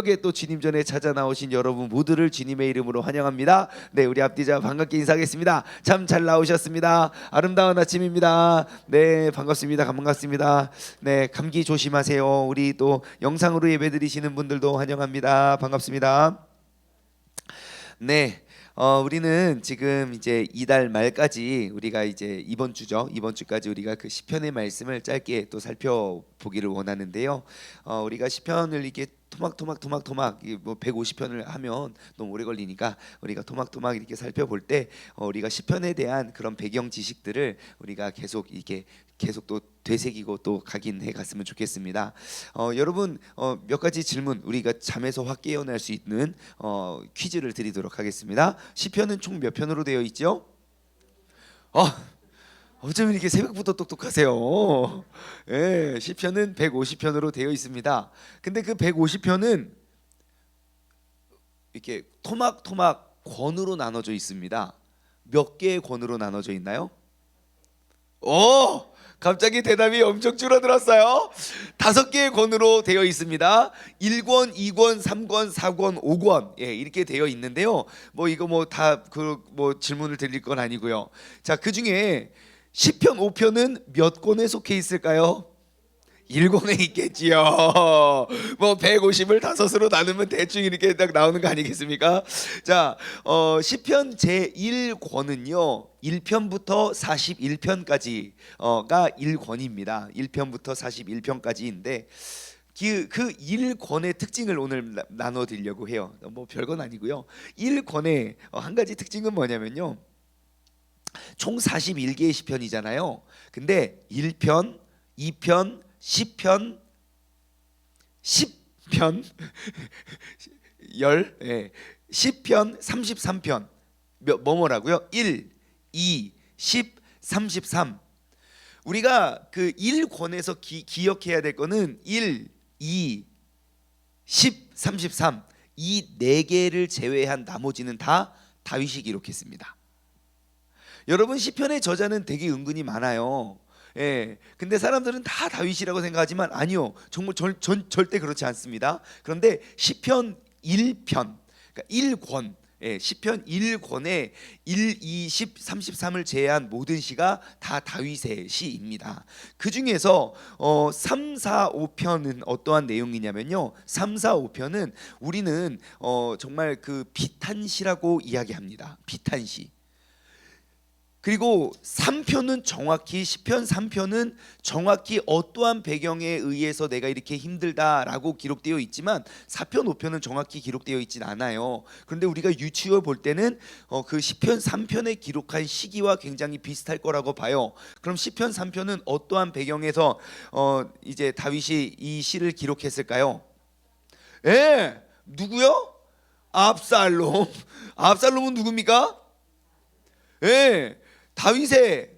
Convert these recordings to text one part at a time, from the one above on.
새벽에 또 주님 전에 찾아 나오신 여러분 모두를 주님의 이름으로 환영합니다. 네, 우리 앞뒤자 반갑게 인사하겠습니다. 참 잘 나오셨습니다. 아름다운 아침입니다. 네, 반갑습니다. 반갑습니다. 네, 감기 조심하세요. 우리 또 영상으로 예배드리시는 분들도 환영합니다. 반갑습니다. 네. 우리는 지금 이제 이달 말까지 우리가 이제 이번 주죠. 이번 주까지 우리가 그 시편의 말씀을 짧게 또 살펴보기를 원하는데요. 우리가 시편을 이렇게 토막토막 뭐 150편을 하면 너무 오래 걸리니까 우리가 토막토막 이렇게 살펴볼 때 우리가 시편에 대한 그런 배경 지식들을 우리가 계속 또 되새기고 또 각인해 갔으면 좋겠습니다. 여러분 몇 가지 질문 우리가 잠에서 확 깨어날 수 있는 퀴즈를 드리도록 하겠습니다. 시편은 총 몇 편으로 되어 있죠? 어쩜 이렇게 새벽부터 똑똑하세요? 예, 시편은 150편으로 되어 있습니다. 근데 그 150편은 이렇게 토막토막 권으로 나눠져 있습니다. 몇 개의 권으로 나눠져 있나요? 갑자기 대답이 엄청 줄어들었어요. 5개의 권으로 되어 있습니다. 1권, 2권, 3권, 4권, 5권 이렇게 되어 있는데요. 뭐 이거 뭐 다 그 뭐 질문을 드릴 건 아니고요. 자, 그 중에 시편 5편은 몇 권에 속해 있을까요? 1권에 있겠지요. 뭐 150을 5으로 나누면 대충 이렇게 딱 나오는 거 아니겠습니까? 자, 시편 제 1권은요 1편부터 41편까지가 1권입니다 1편부터 41편까지인데 그 1권의 특징을 오늘 나눠 드리려고 해요. 뭐 별건 아니고요. 1권의 한 가지 특징은 뭐냐면요, 총 41개의 시편이잖아요. 근데 1편, 2편, 10편, 10편, 10편, 33편 뭐라고요? 1, 2, 10, 33. 우리가 그 1권에서 기억해야 될 거는 1, 2, 10, 33 이 4개를 제외한 나머지는 다 다윗이 기록했습니다. 여러분, 시편의 저자는 되게 은근히 많아요. 근데 사람들은 다 다윗이라고 생각하지만 아니요, 정말 절대 그렇지 않습니다. 그런데 시편 1편, 그러니까 1권, 시편 1권에 1, 2, 10, 33을 제외한 모든 시가 다 다윗의 시입니다. 그 중에서 3, 4, 5편은 어떠한 내용이냐면요, 3, 4, 5편은 우리는 정말 그 비탄시라고 이야기합니다. 비탄시. 그리고 3편은 정확히, 시편 3편은 정확히 어떠한 배경에 의해서 내가 이렇게 힘들다라고 기록되어 있지만 4편 5편은 정확히 기록되어 있진 않아요. 그런데 우리가 유추해 볼 때는 그 시편 3편에 기록한 시기와 굉장히 비슷할 거라고 봐요. 그럼 시편 3편은 어떠한 배경에서 이제 다윗이 이 시를 기록했을까요? 누구요? 압살롬. 압살롬은 누굽니까? 다윗의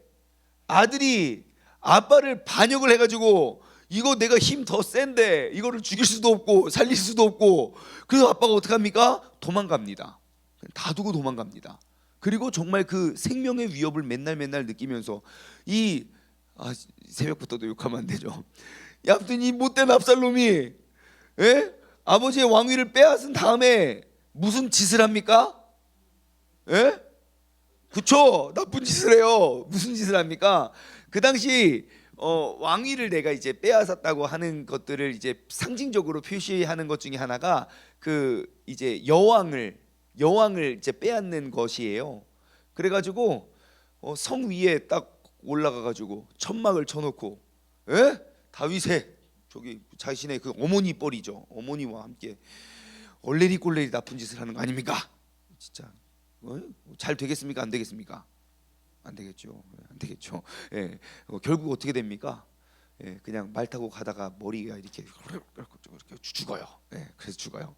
아들이 아빠를 반역을 해가지고 이거 내가 힘 더 센데 이거를 죽일 수도 없고 살릴 수도 없고, 그래서 아빠가 어떻게 합니까? 도망갑니다. 다 두고 도망갑니다. 그리고 정말 그 생명의 위협을 맨날 느끼면서 새벽부터도 욕하면 안 되죠. 아무튼 이 못된 압살롬이 아버지의 왕위를 빼앗은 다음에 무슨 짓을 합니까? 그쵸? 나쁜 짓을 해요. 무슨 짓을 합니까? 그 당시 왕위를 내가 이제 빼앗았다고 하는 것들을 이제 상징적으로 표시하는 것 중에 하나가 그 이제 여왕을 이제 빼앗는 것이에요. 그래가지고 성 위에 딱 올라가가지고 천막을 쳐놓고 다윗의 저기 자신의 그 어머니 뻘이죠. 어머니와 함께 얼레리 꼴레리 나쁜 짓을 하는 거 아닙니까? 진짜. 잘 되겠습니까? 안 되겠습니까? 안 되겠죠. 안 되겠죠. 결국 어떻게 됩니까? 그냥 말 타고 가다가 머리가 이렇게 죽어요. 그래서 죽어요.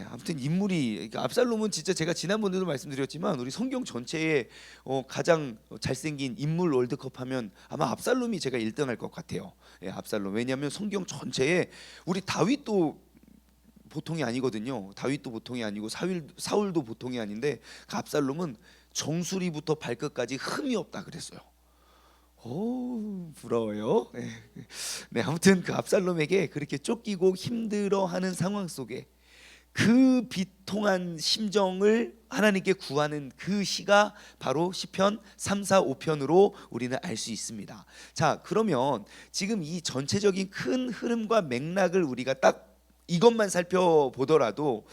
아무튼 인물이, 그러니까 압살롬은 진짜 제가 지난번에도 말씀드렸지만 우리 성경 전체에 가장 잘생긴 인물 월드컵 하면 아마 압살롬이 제가 1등할 것 같아요. 압살롬. 왜냐하면 성경 전체에 우리 다윗도 보통이 아니거든요. 다윗도 보통이 아니고 사울도 보통이 아닌데 그 압살롬은 정수리부터 발끝까지 흠이 없다 그랬어요. 오, 부러워요. 네, 아무튼 그 압살롬에게 그렇게 쫓기고 힘들어하는 상황 속에 그 비통한 심정을 하나님께 구하는 그 시가 바로 시편 3, 4, 5편으로 우리는 알 수 있습니다. 자, 그러면 지금 이 전체적인 큰 흐름과 맥락을 우리가 딱 이것만 살펴보더라도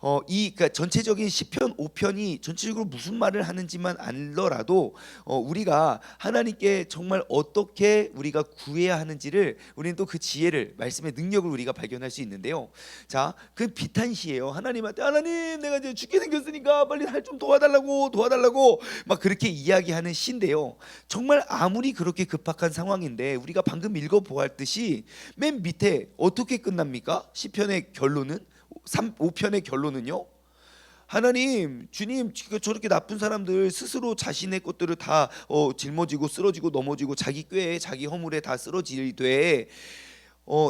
그러니까 전체적인 시편 5편이 전체적으로 무슨 말을 하는지만 알더라도 우리가 하나님께 정말 어떻게 우리가 구해야 하는지를 우리는 또 그 지혜를, 말씀의 능력을 우리가 발견할 수 있는데요. 자, 그 비탄시예요. 하나님한테, 하나님 내가 이제 죽게 생겼으니까 빨리 날 좀 도와달라고 막 그렇게 이야기하는 시인데요. 정말 아무리 그렇게 급박한 상황인데 우리가 방금 읽어보았듯이 맨 밑에 어떻게 끝납니까? 시편의 결론은 5편의 결론은요, 하나님, 주님, 저렇게 나쁜 사람들 스스로 자신의 것들을 다 짊어지고 쓰러지고 넘어지고 자기 꾀에 자기 허물에 다 쓰러지되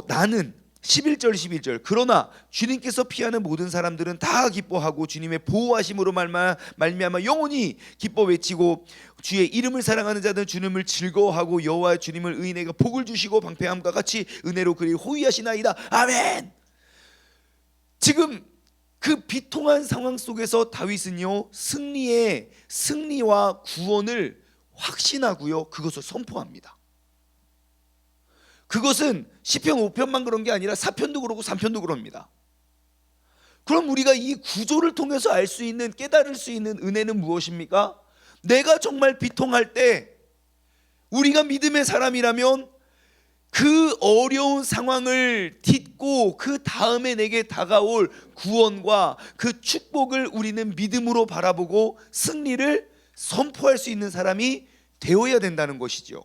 나는 11절 그러나 주님께서 피하는 모든 사람들은 다 기뻐하고 주님의 보호하심으로 말미암아 영원히 기뻐 외치고 주의 이름을 사랑하는 자들은 주님을 즐거워하고 여호와 주님을 의인에게 복을 주시고 방패함과 같이 은혜로 그를 호위하시나이다. 아멘. 지금 그 비통한 상황 속에서 다윗은요, 승리와 구원을 확신하고요, 그것을 선포합니다. 그것은 시편 5편만 그런 게 아니라 4편도 그러고 3편도 그럽니다. 그럼 우리가 이 구조를 통해서 알 수 있는, 깨달을 수 있는 은혜는 무엇입니까? 내가 정말 비통할 때 우리가 믿음의 사람이라면 그 어려운 상황을 딛고 그 다음에 내게 다가올 구원과 그 축복을 우리는 믿음으로 바라보고 승리를 선포할 수 있는 사람이 되어야 된다는 것이죠.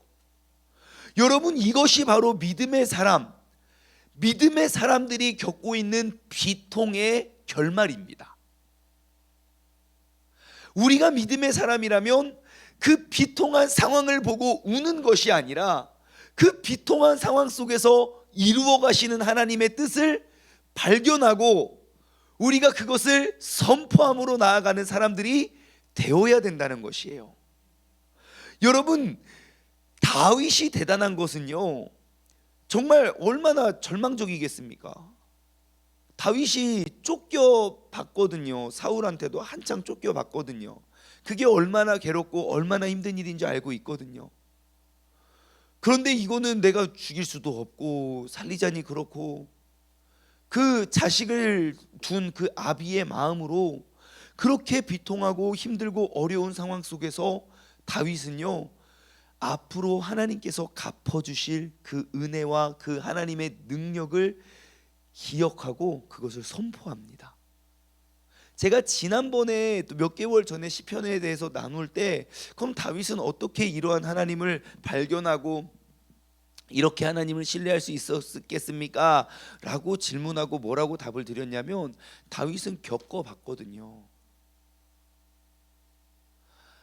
여러분, 이것이 바로 믿음의 사람들이 겪고 있는 비통의 결말입니다. 우리가 믿음의 사람이라면 그 비통한 상황을 보고 우는 것이 아니라 그 비통한 상황 속에서 이루어 가시는 하나님의 뜻을 발견하고 우리가 그것을 선포함으로 나아가는 사람들이 되어야 된다는 것이에요. 여러분, 다윗이 대단한 것은요, 정말 얼마나 절망적이겠습니까? 다윗이 쫓겨봤거든요. 사울한테도 한창 쫓겨봤거든요. 그게 얼마나 괴롭고 얼마나 힘든 일인지 알고 있거든요. 그런데 이거는 내가 죽일 수도 없고 살리자니 그렇고, 그 자식을 둔 그 아비의 마음으로 그렇게 비통하고 힘들고 어려운 상황 속에서 다윗은요, 앞으로 하나님께서 갚아주실 그 은혜와 그 하나님의 능력을 기억하고 그것을 선포합니다. 제가 지난번에 또 몇 개월 전에 시편에 대해서 나눌 때, 그럼 다윗은 어떻게 이러한 하나님을 발견하고 이렇게 하나님을 신뢰할 수 있었겠습니까? 라고 질문하고 뭐라고 답을 드렸냐면, 다윗은 겪어봤거든요.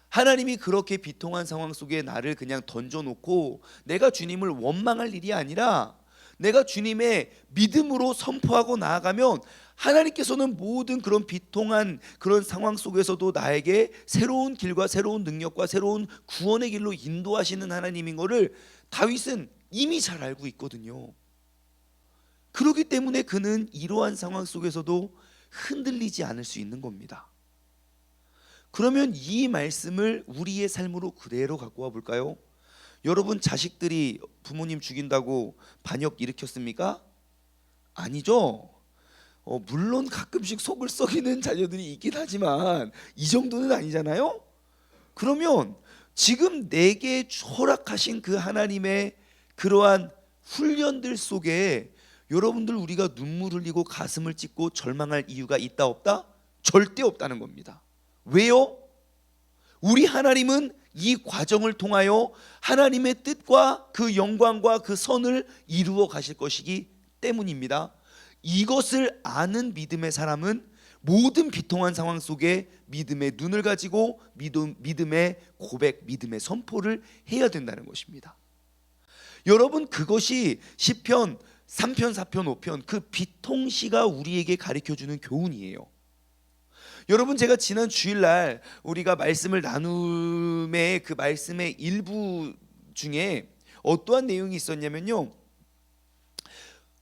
하나님이 그렇게 비통한 상황 속에 나를 그냥 던져놓고 내가 주님을 원망할 일이 아니라 내가 주님의 믿음으로 선포하고 나아가면 하나님께서는 모든 그런 비통한 그런 상황 속에서도 나에게 새로운 길과 새로운 능력과 새로운 구원의 길로 인도하시는 하나님인 것을 다윗은 이미 잘 알고 있거든요. 그렇기 때문에 그는 이러한 상황 속에서도 흔들리지 않을 수 있는 겁니다. 그러면 이 말씀을 우리의 삶으로 그대로 갖고 와 볼까요? 여러분, 자식들이 부모님 죽인다고 반역 일으켰습니까? 아니죠. 물론 가끔씩 속을 썩이는 자녀들이 있긴 하지만 이 정도는 아니잖아요. 그러면 지금 내게 허락하신 그 하나님의 그러한 훈련들 속에 여러분들, 우리가 눈물 흘리고 가슴을 찢고 절망할 이유가 있다 없다? 절대 없다는 겁니다. 왜요? 우리 하나님은 이 과정을 통하여 하나님의 뜻과 그 영광과 그 선을 이루어 가실 것이기 때문입니다. 이것을 아는 믿음의 사람은 모든 비통한 상황 속에 믿음의 눈을 가지고 믿음의 고백, 믿음의 선포를 해야 된다는 것입니다. 여러분, 그것이 시편 3편, 4편, 5편 그 비통시가 우리에게 가르쳐주는 교훈이에요. 여러분, 제가 지난 주일날 우리가 말씀을 나눔의 그 말씀의 일부 중에 어떠한 내용이 있었냐면요,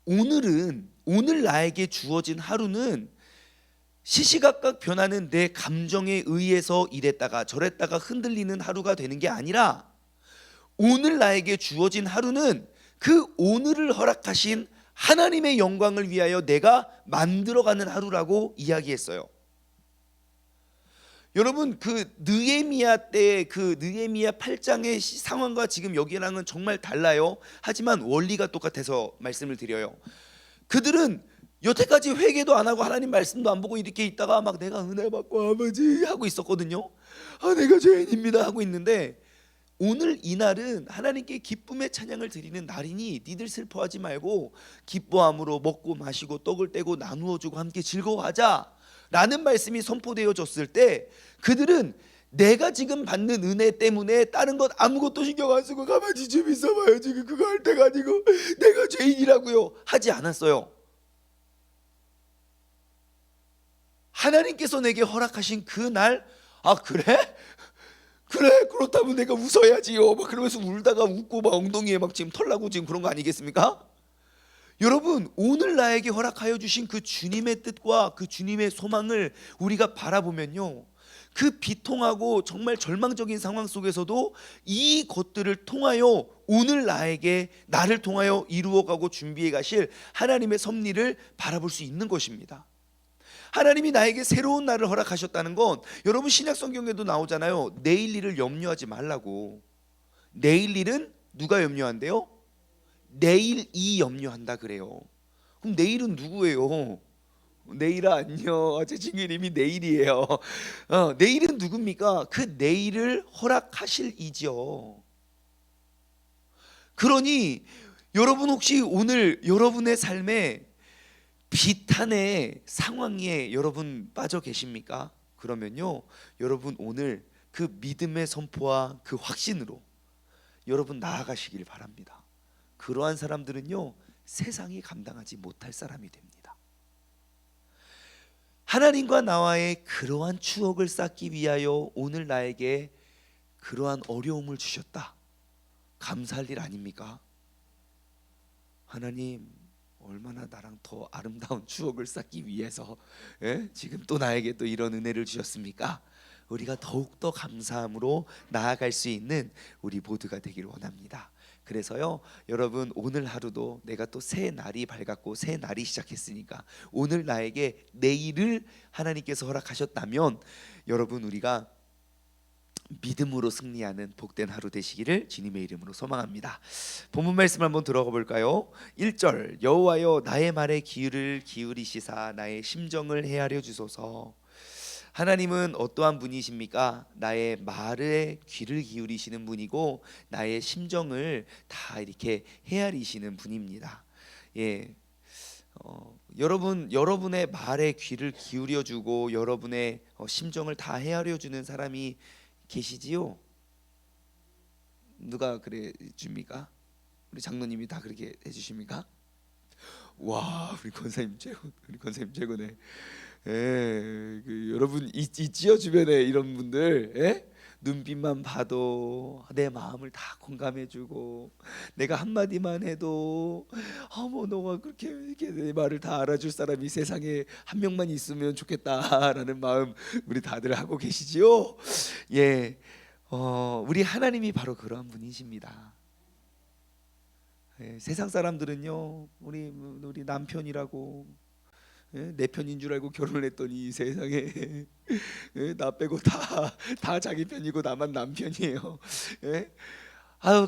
오늘 나에게 주어진 하루는 시시각각 변하는 내 감정에 의해서 이랬다가 저랬다가 흔들리는 하루가 되는 게 아니라 오늘 나에게 주어진 하루는 그 오늘을 허락하신 하나님의 영광을 위하여 내가 만들어가는 하루라고 이야기했어요. 여러분, 그 느헤미야 때 그 느헤미야 8장의 상황과 지금 여기랑은 정말 달라요. 하지만 원리가 똑같아서 말씀을 드려요. 그들은 여태까지 회개도 안 하고 하나님 말씀도 안 보고 이렇게 있다가 막 내가 은혜 받고 아버지 하고 있었거든요. 내가 죄인입니다 하고 있는데, 오늘 이날은 하나님께 기쁨의 찬양을 드리는 날이니 니들 슬퍼하지 말고 기뻐함으로 먹고 마시고 떡을 떼고 나누어 주고 함께 즐거워하자 라는 말씀이 선포되어졌을 때, 그들은 내가 지금 받는 은혜 때문에 다른 것 아무것도 신경 안 쓰고 가만히 좀 있어봐요, 지금 그거 할 때가 아니고 내가 죄인이라고요 하지 않았어요. 하나님께서 내게 허락하신 그날, 그래? 그렇다면 내가 웃어야지요 막 그러면서 울다가 웃고 막 엉덩이에 막 지금 털 나고 지금 그런 거 아니겠습니까? 여러분, 오늘 나에게 허락하여 주신 그 주님의 뜻과 그 주님의 소망을 우리가 바라보면요, 그 비통하고 정말 절망적인 상황 속에서도 이 것들을 통하여 오늘 나를 통하여 이루어가고 준비해 가실 하나님의 섭리를 바라볼 수 있는 것입니다. 하나님이 나에게 새로운 날을 허락하셨다는 건, 여러분 신약 성경에도 나오잖아요. 내일 일을 염려하지 말라고. 내일 일은 누가 염려한대요? 내일이 염려한다 그래요. 그럼 내일은 누구예요? 내일아 안녕, 제 친구 이름이 내일이에요. 내일은 누굽니까? 그 내일을 허락하실 이죠. 그러니 여러분, 혹시 오늘 여러분의 삶에 비탄의 상황에 여러분 빠져 계십니까? 그러면요, 여러분 오늘 그 믿음의 선포와 그 확신으로 여러분 나아가시길 바랍니다. 그러한 사람들은요, 세상이 감당하지 못할 사람이 됩니다. 하나님과 나와의 그러한 추억을 쌓기 위하여 오늘 나에게 그러한 어려움을 주셨다. 감사할 일 아닙니까? 하나님, 얼마나 나랑 더 아름다운 추억을 쌓기 위해서 지금 또 나에게 또 이런 은혜를 주셨습니까? 우리가 더욱더 감사함으로 나아갈 수 있는 우리 모두가 되길 원합니다. 그래서요, 여러분 오늘 하루도 내가 또 새 날이 밝았고 새 날이 시작했으니까 오늘 나에게 내일을 하나님께서 허락하셨다면, 여러분 우리가 믿음으로 승리하는 복된 하루 되시기를 주님의 이름으로 소망합니다. 본문 말씀 한번 들어가 볼까요? 1절, 여호와여 나의 말에 귀를 기울이시사 나의 심정을 헤아려 주소서. 하나님은 어떠한 분이십니까? 나의 말에 귀를 기울이시는 분이고 나의 심정을 다 이렇게 헤아리시는 분입니다. 여러분의 말에 귀를 기울여 주고 여러분의 심정을 다 헤아려 주는 사람이 계시지요? 누가 그래 줍니까? 우리 장로님이 다 그렇게 해주십니까? 와, 우리 권사님 최고네. 여러분 있지요, 주변에 이런 분들. 눈빛만 봐도 내 마음을 다 공감해주고, 내가 한마디만 해도 어머 너가 그렇게 이렇게 내 말을 다 알아줄 사람이 세상에 한 명만 있으면 좋겠다라는 마음 우리 다들 하고 계시지요? 우리 하나님이 바로 그런 분이십니다. 세상 사람들은요, 우리 남편이라고 내 편인 줄 알고 결혼을 했더니 세상에 나 빼고 다 자기 편이고 나만 남편이에요.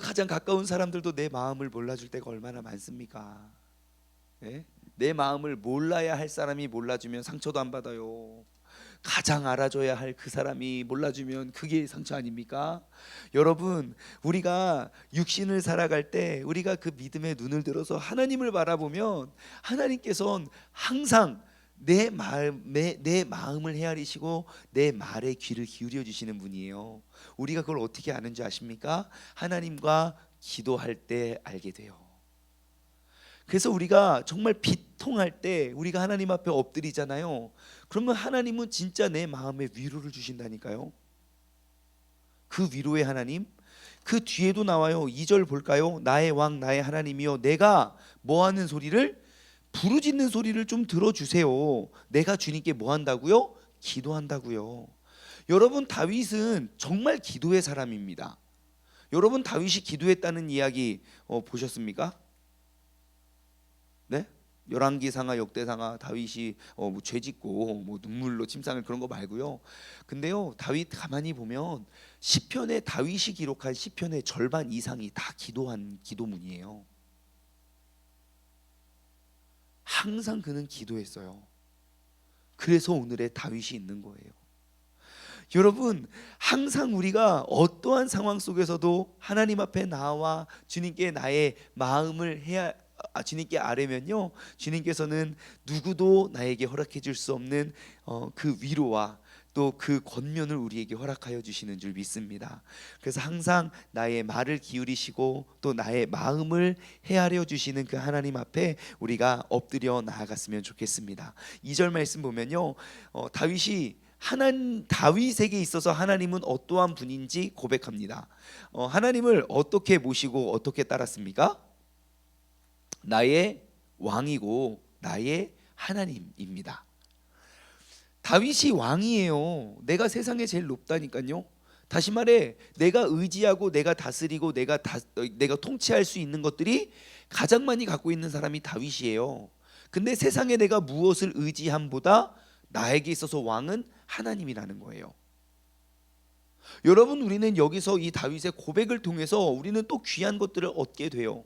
가장 가까운 사람들도 내 마음을 몰라줄 때가 얼마나 많습니까? 내 마음을 몰라야 할 사람이 몰라주면 상처도 안 받아요. 가장 알아줘야 할 그 사람이 몰라주면 그게 상처 아닙니까? 여러분, 우리가 육신을 살아갈 때 우리가 그 믿음의 눈을 들어서 하나님을 바라보면 하나님께서는 항상 내 마음을 헤아리시고 내 말에 귀를 기울여 주시는 분이에요. 우리가 그걸 어떻게 아는 줄 아십니까? 하나님과 기도할 때 알게 돼요. 그래서 우리가 정말 비통할 때 우리가 하나님 앞에 엎드리잖아요. 그러면 하나님은 진짜 내 마음에 위로를 주신다니까요. 그 위로의 하나님, 그 뒤에도 나와요. 2절 볼까요? 나의 왕 나의 하나님이여 내가 뭐하는 소리를 부르짖는 소리를 좀 들어주세요. 내가 주님께 뭐 한다고요? 기도한다고요. 여러분, 다윗은 정말 기도의 사람입니다. 여러분, 다윗이 기도했다는 이야기 보셨습니까? 네? 열왕기상하 역대상하 다윗이 뭐 죄짓고 뭐 눈물로 침상을 그런 거 말고요. 근데요, 다윗 가만히 보면 시편에 다윗이 기록한 시편의 절반 이상이 다 기도한 기도문이에요. 항상 그는 기도했어요. 그래서 오늘의 다윗이 있는 거예요. 여러분, 항상 우리가 어떠한 상황 속에서도 하나님 앞에 나와 주님께 나의 마음을 주님께 아뢰면요, 주님께서는 누구도 나에게 허락해 줄 수 없는 그 위로와 또 그 권면을 우리에게 허락하여 주시는 줄 믿습니다. 그래서 항상 나의 말을 기울이시고 또 나의 마음을 헤아려 주시는 그 하나님 앞에 우리가 엎드려 나아갔으면 좋겠습니다. 2절 말씀 보면요, 다윗에게 있어서 하나님은 어떠한 분인지 고백합니다. 하나님을 어떻게 모시고 어떻게 따랐습니까? 나의 왕이고 나의 하나님입니다. 다윗이 왕이에요. 내가 세상에 제일 높다니까요. 다시 말해, 내가 의지하고 내가 다스리고 내가 통치할 수 있는 것들이 가장 많이 갖고 있는 사람이 다윗이에요. 근데 세상에 내가 무엇을 의지함보다 나에게 있어서 왕은 하나님이라는 거예요. 여러분, 우리는 여기서 이 다윗의 고백을 통해서 우리는 또 귀한 것들을 얻게 돼요.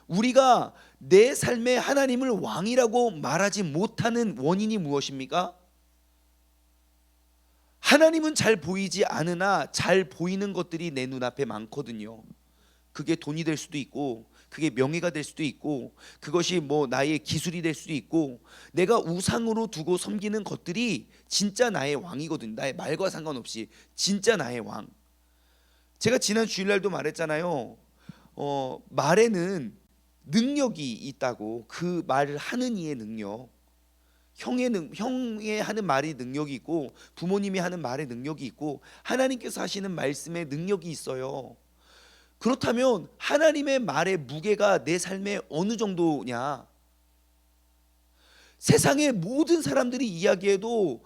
우리가 내 삶에 하나님을 왕이라고 말하지 못하는 원인이 무엇입니까? 하나님은 잘 보이지 않으나 잘 보이는 것들이 내 눈앞에 많거든요. 그게 돈이 될 수도 있고, 그게 명예가 될 수도 있고, 그것이 뭐 나의 기술이 될 수도 있고, 내가 우상으로 두고 섬기는 것들이 진짜 나의 왕이거든요. 나의 말과 상관없이 진짜 나의 왕. 제가 지난 주일날도 말했잖아요. 말에는 능력이 있다고. 그 말을 하는 이의 능력, 형의 하는 말이 능력이 있고, 부모님이 하는 말에 능력이 있고, 하나님께서 하시는 말씀에 능력이 있어요. 그렇다면 하나님의 말의 무게가 내 삶에 어느 정도냐? 세상의 모든 사람들이 이야기해도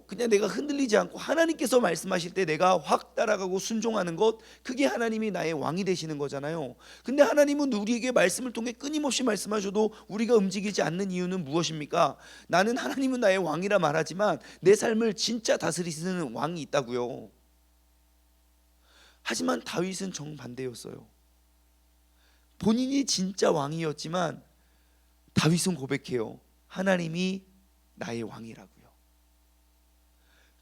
그냥 내가 흔들리지 않고 하나님께서 말씀하실 때 내가 확 따라가고 순종하는 것, 그게 하나님이 나의 왕이 되시는 거잖아요. 근데 하나님은 우리에게 말씀을 통해 끊임없이 말씀하셔도 우리가 움직이지 않는 이유는 무엇입니까? 나는 하나님은 나의 왕이라 말하지만 내 삶을 진짜 다스리시는 왕이 있다고요. 하지만 다윗은 정반대였어요. 본인이 진짜 왕이었지만 다윗은 고백해요. 하나님이 나의 왕이라고요.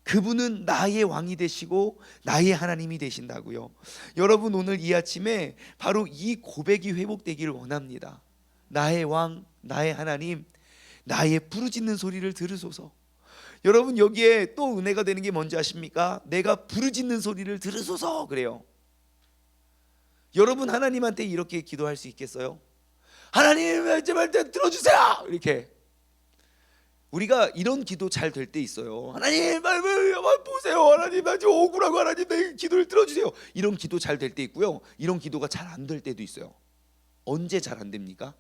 그분은 나의 왕이 되시고 나의 하나님이 되신다고요. 여러분, 오늘 이 아침에 바로 이 고백이 회복되기를 원합니다. 나의 왕, 나의 하나님, 나의 부르짖는 소리를 들으소서. 여러분, 여기에 또 은혜가 되는 게 뭔지 아십니까? 내가 부르짖는 소리를 들으소서 그래요. 여러분, 하나님한테 이렇게 기도할 수 있겠어요? 하나님, 제발 들어주세요! 이렇게. 우리가 이런 기도 잘 될 때 있어요. 하나님, 보세요. 하나님, 나 지금 억울하고 하나님, 내 기도를 들어주세요. 이런 기도 잘 될 때 있고요, 이런 기도가 잘 안 될 때도 있어요. 언제 잘 안 됩니까?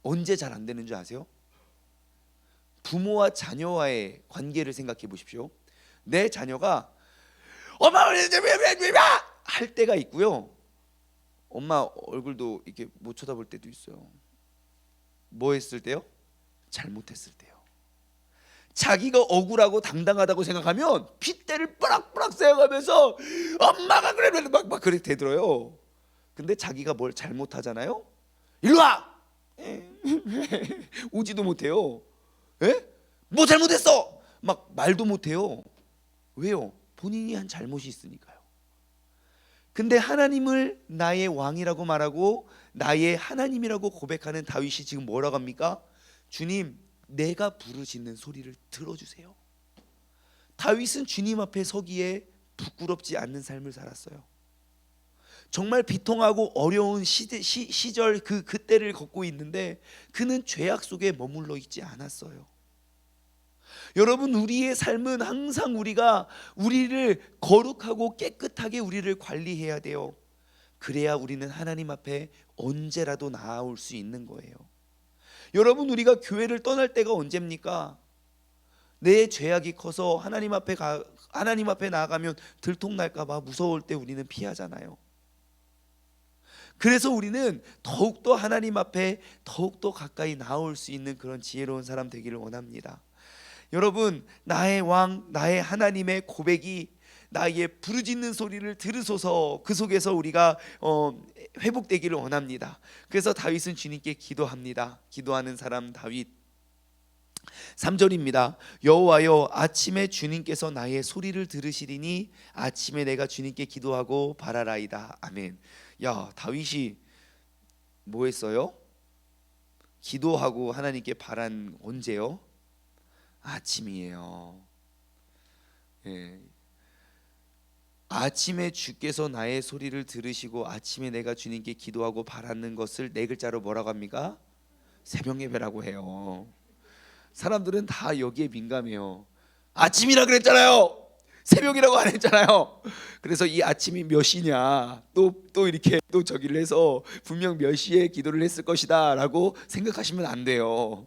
언제 잘 안 되는 줄 아세요? 부모와 자녀와의 관계를 생각해 보십시오. 내 자녀가 엄마 할 때가 있고요, 엄마 얼굴도 이렇게 못 쳐다볼 때도 있어요. 뭐 했을 때요? 잘못했을 때요. 자기가 억울하고 당당하다고 생각하면 핏대를 뿌락뿌락 세어가면서 엄마가 그래 막 그렇게 되들어요. 근데 자기가 뭘 잘못하잖아요. 일로 와! 오지도 못해요. 에? 뭐 잘못했어! 막 말도 못해요. 왜요? 본인이 한 잘못이 있으니까요. 근데 하나님을 나의 왕이라고 말하고 나의 하나님이라고 고백하는 다윗이 지금 뭐라고 합니까? 주님, 내가 부르짖는 소리를 들어주세요. 다윗은 주님 앞에 서기에 부끄럽지 않는 삶을 살았어요. 정말 비통하고 어려운 시절 그때를 걷고 있는데 그는 죄악 속에 머물러 있지 않았어요. 여러분, 우리의 삶은 항상 우리가 우리를 거룩하고 깨끗하게 우리를 관리해야 돼요. 그래야 우리는 하나님 앞에 언제라도 나아올 수 있는 거예요. 여러분, 우리가 교회를 떠날 때가 언제입니까? 내 죄악이 커서 하나님 앞에 나아가면 들통날까 봐 무서울 때 우리는 피하잖아요. 그래서 우리는 더욱더 하나님 앞에 더욱더 가까이 나올 수 있는 그런 지혜로운 사람 되기를 원합니다. 여러분, 나의 왕, 나의 하나님의 고백이 나의 부르짖는 소리를 들으소서, 그 속에서 우리가 회복되기를 원합니다. 그래서 다윗은 주님께 기도합니다. 기도하는 사람 다윗. 3절입니다. 여호와여, 아침에 주님께서 나의 소리를 들으시리니 아침에 내가 주님께 기도하고 바라라이다. 아멘. 야, 다윗이 뭐 했어요? 기도하고 하나님께 바란 언제요? 아침이에요. 예. 아침에 주께서 나의 소리를 들으시고 아침에 내가 주님께 기도하고 바라는 것을 네 글자로 뭐라고 합니까? 새벽 예배라고 해요. 사람들은 다 여기에 민감해요. 아침이라 그랬잖아요. 새벽이라고 안 했잖아요. 그래서 이 아침이 몇 시냐, 또 이렇게 또 저기를 해서 분명 몇 시에 기도를 했을 것이다 라고 생각하시면 안 돼요.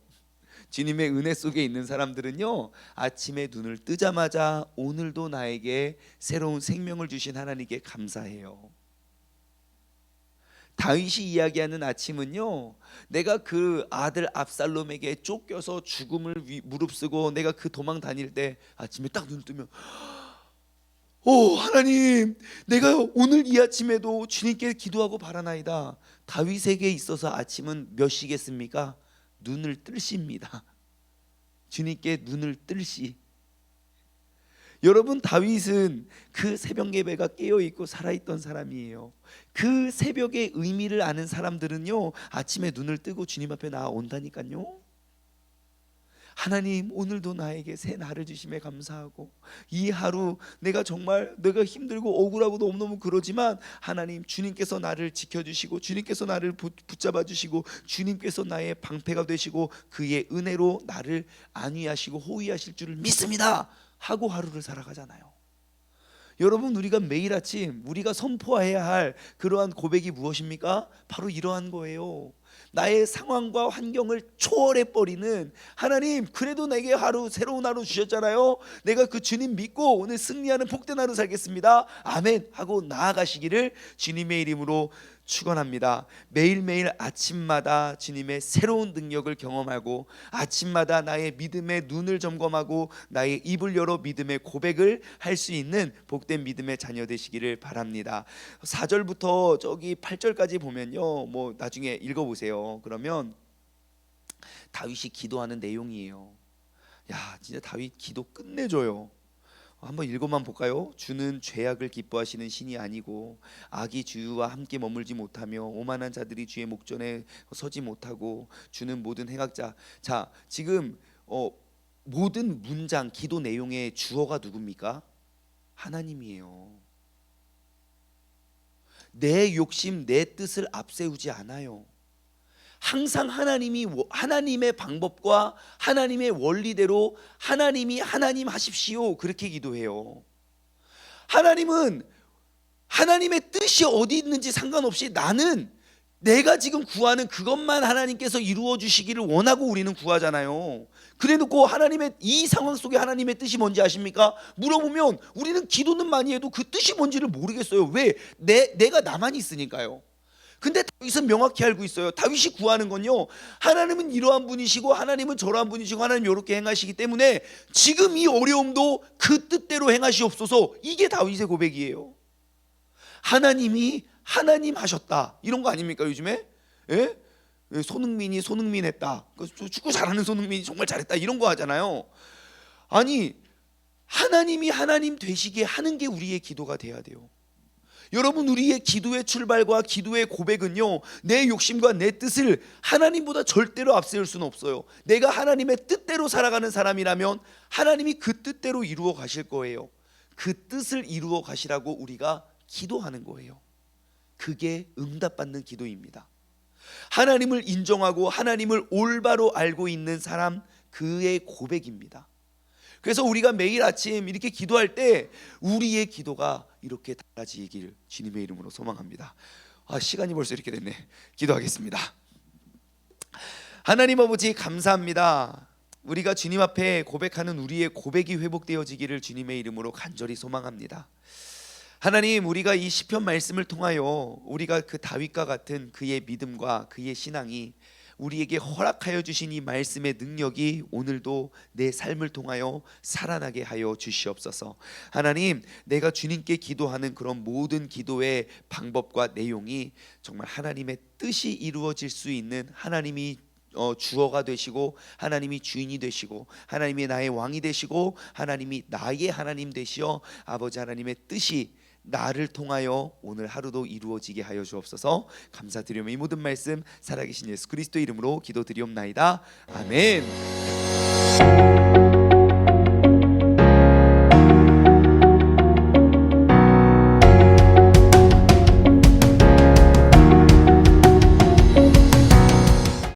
주님의 은혜 속에 있는 사람들은요, 아침에 눈을 뜨자마자 오늘도 나에게 새로운 생명을 주신 하나님께 감사해요. 다윗이 이야기하는 아침은요, 내가 그 아들 압살롬에게 쫓겨서 죽음을 무릅쓰고 내가 그 도망 다닐 때 아침에 딱 눈 뜨면, 오 하나님, 내가 오늘 이 아침에도 주님께 기도하고 바라나이다. 다윗에게 있어서 아침은 몇 시겠습니까? 눈을 뜰 시입니다. 주님께 눈을 뜰 시. 여러분, 다윗은 그 새벽 예배가 깨어있고 살아있던 사람이에요. 그 새벽의 의미를 아는 사람들은요, 아침에 눈을 뜨고 주님 앞에 나아온다니까요. 하나님, 오늘도 나에게 새 날을 주심에 감사하고, 이 하루 내가 정말 내가 힘들고 억울하고 너무너무 그러지만 하나님, 주님께서 나를 지켜주시고 주님께서 나를 붙잡아 주시고 주님께서 나의 방패가 되시고 그의 은혜로 나를 안위하시고 호위하실 줄을 믿습니다 하고 하루를 살아가잖아요. 여러분, 우리가 매일 아침 우리가 선포해야 할 그러한 고백이 무엇입니까? 바로 이러한 거예요. 나의 상황과 환경을 초월해버리는 하나님, 그래도 내게 하루, 새로운 하루 주셨잖아요. 내가 그 주님 믿고 오늘 승리하는 복된 하루 살겠습니다. 아멘 하고 나아가시기를 주님의 이름으로 축원합니다. 매일매일 아침마다 주님의 새로운 능력을 경험하고, 아침마다 나의 믿음의 눈을 점검하고 나의 입을 열어 믿음의 고백을 할 수 있는 복된 믿음의 자녀 되시기를 바랍니다. 4절부터 저기 8절까지 보면요, 뭐 나중에 읽어보세요. 그러면 다윗이 기도하는 내용이에요. 야, 진짜 다윗 기도 끝내줘요. 한번 읽어만 볼까요? 주는 죄악을 기뻐하시는 신이 아니고 악이 주와 함께 머물지 못하며 오만한 자들이 주의 목전에 서지 못하고 주는 모든 행악자. 자, 지금 모든 문장 기도 내용의 주어가 누굽니까? 하나님이에요. 내 욕심, 내 뜻을 앞세우지 않아요. 항상 하나님의 방법과 하나님의 원리대로 하나님이 하나님 하십시오, 그렇게 기도해요. 하나님은 하나님의 뜻이 어디 있는지 상관없이 나는 내가 지금 구하는 그것만 하나님께서 이루어 주시기를 원하고 우리는 구하잖아요. 그래놓고 하나님의 이 상황 속에 하나님의 뜻이 뭔지 아십니까? 물어보면 우리는 기도는 많이 해도 그 뜻이 뭔지를 모르겠어요. 왜? 내가 나만 있으니까요. 근데 다윗은 명확히 알고 있어요. 다윗이 구하는 건요, 하나님은 이러한 분이시고 하나님은 저러한 분이시고 하나님 이렇게 행하시기 때문에 지금 이 어려움도 그 뜻대로 행하시옵소서, 이게 다윗의 고백이에요. 하나님이 하나님 하셨다, 이런 거 아닙니까 요즘에? 예? 손흥민이 손흥민 했다, 축구 잘하는 손흥민이 정말 잘했다, 이런 거 하잖아요. 아니, 하나님이 하나님 되시게 하는 게 우리의 기도가 돼야 돼요. 여러분, 우리의 기도의 출발과 기도의 고백은요, 내 욕심과 내 뜻을 하나님보다 절대로 앞세울 수는 없어요. 내가 하나님의 뜻대로 살아가는 사람이라면 하나님이 그 뜻대로 이루어 가실 거예요. 그 뜻을 이루어 가시라고 우리가 기도하는 거예요. 그게 응답받는 기도입니다. 하나님을 인정하고 하나님을 올바로 알고 있는 사람, 그의 고백입니다. 그래서 우리가 매일 아침 이렇게 기도할 때 우리의 기도가 이렇게 달라지기를 주님의 이름으로 소망합니다. 시간이 벌써 이렇게 됐네. 기도하겠습니다. 하나님 아버지 감사합니다. 우리가 주님 앞에 고백하는 우리의 고백이 회복되어지기를 주님의 이름으로 간절히 소망합니다. 하나님, 우리가 이 시편 말씀을 통하여 우리가 그 다윗과 같은 그의 믿음과 그의 신앙이 우리에게 허락하여 주신 이 말씀의 능력이 오늘도 내 삶을 통하여 살아나게 하여 주시옵소서. 하나님, 내가 주님께 기도하는 그런 모든 기도의 방법과 내용이 정말 하나님의 뜻이 이루어질 수 있는, 하나님이 주어가 되시고 하나님이 주인이 되시고 하나님이 나의 왕이 되시고 하나님이 나의 하나님 되시어 아버지 하나님의 뜻이 나를 통하여 오늘 하루도 이루어지게 하여 주옵소서. 감사드리며 이 모든 말씀 살아계신 예수 그리스도 이름으로 기도드리옵나이다. 아멘.